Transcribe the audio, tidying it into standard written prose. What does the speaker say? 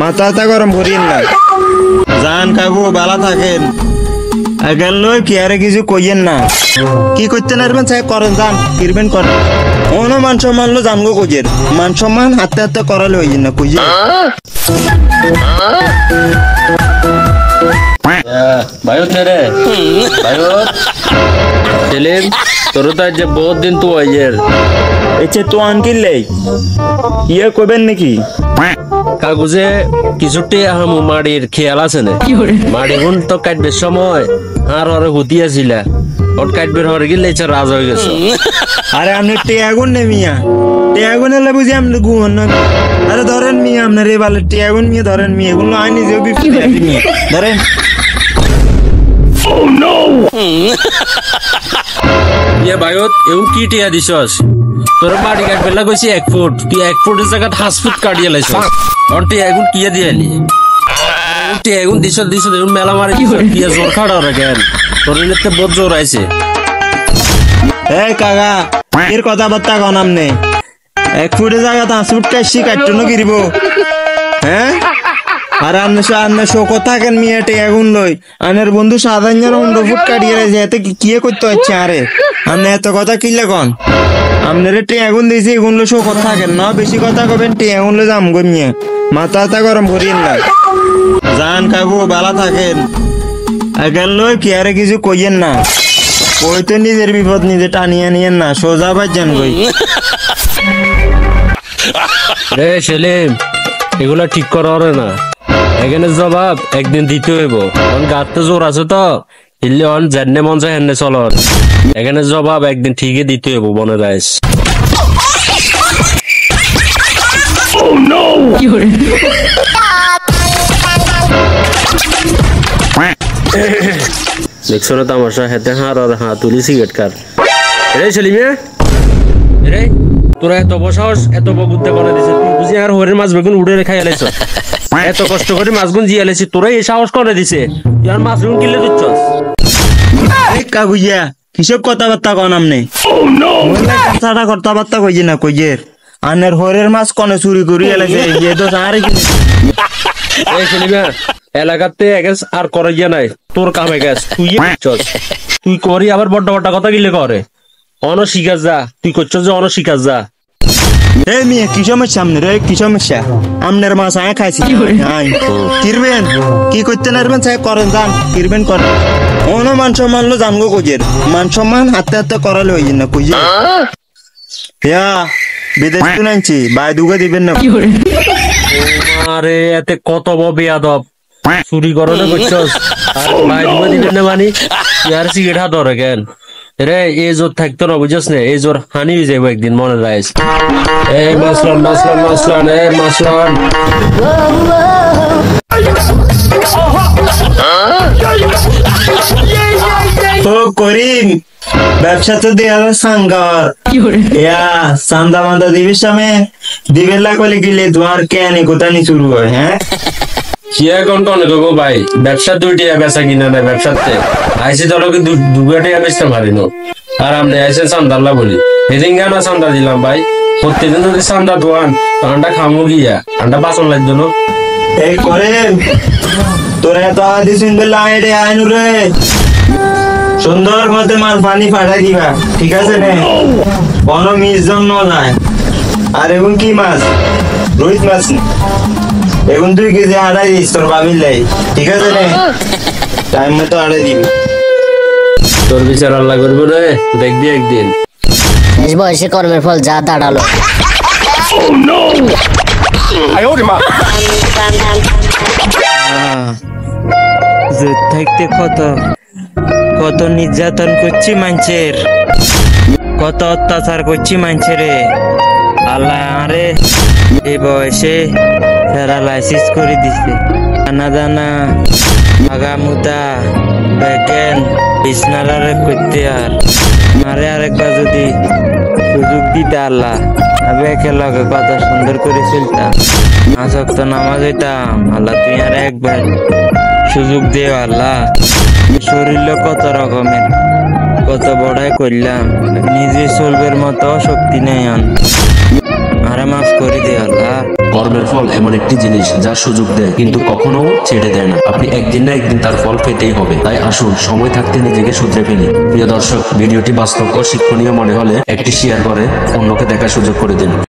মাথাটা গরম করিয়েন না। যান কাকু, ভালো থাকেন। আগের লই কি আরে কিছু কইয়েন না। কি করতে নারবেন চাই করেন, যান ফিরবেন করেন। অন মান সম্মান লো জানগো কইয়ের মান সম্মান হাতে হাতে করালে হইয়েন না কইয়ে। ভাইত রে ভাইত সেলিম, তোর তো আজ বহুত দিন তো আইয়ের এছে তো আনকিলে ইয়ে কইবেন নাকি? কাগজে কিছুটি আহম মাড়ির খেয়াল আছে না? মাড়ি গুণ তো কাটবে সময় আর ওরে হুতিয়াছিল ওর কাটবে হরে গেলে রাজ হয়ে গেছে। আরে আপনি টিয়াগুন নে মিয়া, টিয়াগুন এলে বুঝি আপনি গুণ না। আরে ধরেন মিয়া, আপনার এই বালে টিয়াগুন মিয়া ধরেন মিয়া, এগুলো আইনি যে মিয়া ধরেন। ইয়ে ভাইত এও কি টিয়া দিছস? তোর বাড়ি কাটবেলা কইছি 1 ফুট, তুই 1 ফুটের জায়গা 5 ফুট কাটিয়ে লাইছস। আর টিয়া এখন কি দিয়ালি? টিয়া এখন দিছ মেলা মারি টিয়া জোর খাড়া রে কেন? তোর নিতে বহুত জোর আইছে। এই কাকা এর কথাবার্তা কন আমনে? 1 ফুটের জায়গা 5 ফুট কাটছি কাটতো না গিরিব, হ্যাঁ? আর আপনি শোকত থাকেন মিয়া টিয়াগুন লই, আনের বন্ধু সাধারণ 15 ফুট কাটিয়ে লাইছে, এতে কি করতে হচ্ছে? আরে আপনি এত কথা কিনলে কন? আপনার টিয়াগুন দিয়েছি এগুলো শোকত থাকেন না, বেশি কথা কবেন টিয়াগুন লো জাম গমিয়ে মাথাটা গরম করিয়েন না। যান কাকু, ভালো থাকেন। আগের লই কি আরে কিছু কইয়েন না, কইতে নিজের বিপদ নিজে টানিয়ে নিয়েন না, সোজা বাজ যান কই। রে সেলিম, এগুলা ঠিক করা না, এখানে জবাব একদিন দিতে হইব। অন গাতে জোর আছে তো ইল্লে অন জান্নে মন যায় হেন্নে চল, এখানে জবাব একদিন ঠিকই দিতে হইব বনে রাইস। দেখছো না তামাশা, হেতে হার আর হা তুলি সিগারেট কার। রে সেলিমে রে, তোরা এত বসাস এত বগুতে করে দিছে, তুই বুঝি আর হরের মাছ বেগুন উড়ে খাই আলাইছ। এত কষ্ট করে মাছগুন জিয়ে আলাইছি, তোরা এই সাহস করে দিছে তুই আর মাছ বেগুন কিনলে দিচ্ছস? কাকুইয়া কিসব কথাবার্তা কন আমনে? কথাটা কথাবার্তা কইয়ে না কইয়ের আনের হরের মাছ কনে চুরি করি এলাইছে ইয়ে তো আর কি। এই সেলিমে এলাকাতে এগেস আর করে গিয়া নাই, তোর কামে গেছ তুই চস, তুই করি আবার বড় বড় কথা গিলে করে অন শিকার যা, তুই করছস যে অন শিকার যা। এই মেয়ে কি সমস্যা আপনার? কি সমস্যা আপনার? মাছ আয় খাইছি কিরবেন, কি করতে নারবেন চাই করেন, যান কিরবেন করেন। অন মান সম্মান লো জানগো কইয়ের মান সম্মান হাতে হাতে করালে হইয়েন না কইয়ে। হ্যা বিদেশ তো নাইছি বাই দুগে দিবেন না। আরে এতে কত বেয়াদব, চুরি করো না করছস আর ভাই দুগে দিবেন না মানে আর সিগারেট হাত ধরে কেন? রে এই জোর থাকতো না বুঝছস না, এই জোর হানি হয়ে যাবো একদিন মনে রাইস। এই মাসলান মাসলান মাসলান এই মাসলান ও করিম, ব্যবসা তো দেয়া সাঙ্গার ইয়া চান্দা মান্দা দিবি সামনে দিবেলা কলে গেলে তোমার কেন কোথানি শুরু হয়? হ্যাঁ কিয়া কোন কোন গো ভাই, ব্যবসা দুইটি বেচা কিনা নাই, ব্যবসাতে আইসি তোকে দুগাটি বেচতে পারিনো আর আমরা আইসে চান্দাল্লা বলি এদিন গানা চান্দা দিলাম ভাই। প্রত্যেকদিন যদি চান্দা দোয়ান আন্ডা খামো গিয়া আন্ডা বাসন লাগতো না। এই করে তোরা তো আদি শুনবে লাইডে আইনু রে, সুন্দর মতে মাল পানি পাঠাই দিবা, ঠিক আছে নে? কোনো মিস জন্য নাই। আর এখন কি মাছ? রুই মাছ। এখন 2 কেজি আড়াই দিস তোর বাবির লাই, ঠিক আছে নে? টাইম মতো আড়াই দিবি। তোর বিচার আল্লাহ করবো রে, দেখবি একদিন। শেষ বয়সে কর্মের ফল যা দাঁড়ালো। থাকতে কত কত নির্যাতন করছি মানুষের, কত অত্যাচার করছি মানুষের। আল্লাহ আরে এই বয়সে প্যারালাইসিস করে দিছে। জানা জানা আগামুদা বেকেন বিছনারে করতে আর আরে আরেকবার যদি সুযোগ দিতে আল্লাহ, আমি একেলগে কথা সুন্দর করে চলতাম, আসক তো নামাজ হইতাম। আল্লাহ তুই আর একবার সুযোগ দে আল্লাহ। শরীর কত রকমের, কত বড়াই করলাম, নিজে চলবের মতো শক্তি নেই আরে মাফ করে দে আল্লাহ। কর্মের ফল এমন একটি জিনিস যা সুযোগ দেয় কিন্তু কখনো ছেড়ে দেয় না। আপনি একদিন না একদিন তার ফল পেতেই হবে। তাই আসুন সময় থাকতে নিজেকে শুধরে ফেলি। প্রিয় দর্শক, ভিডিওটি বাস্তব ও শিক্ষণীয় মনে হলে একটি শেয়ার করে অন্যকে দেখার সুযোগ করে দিন।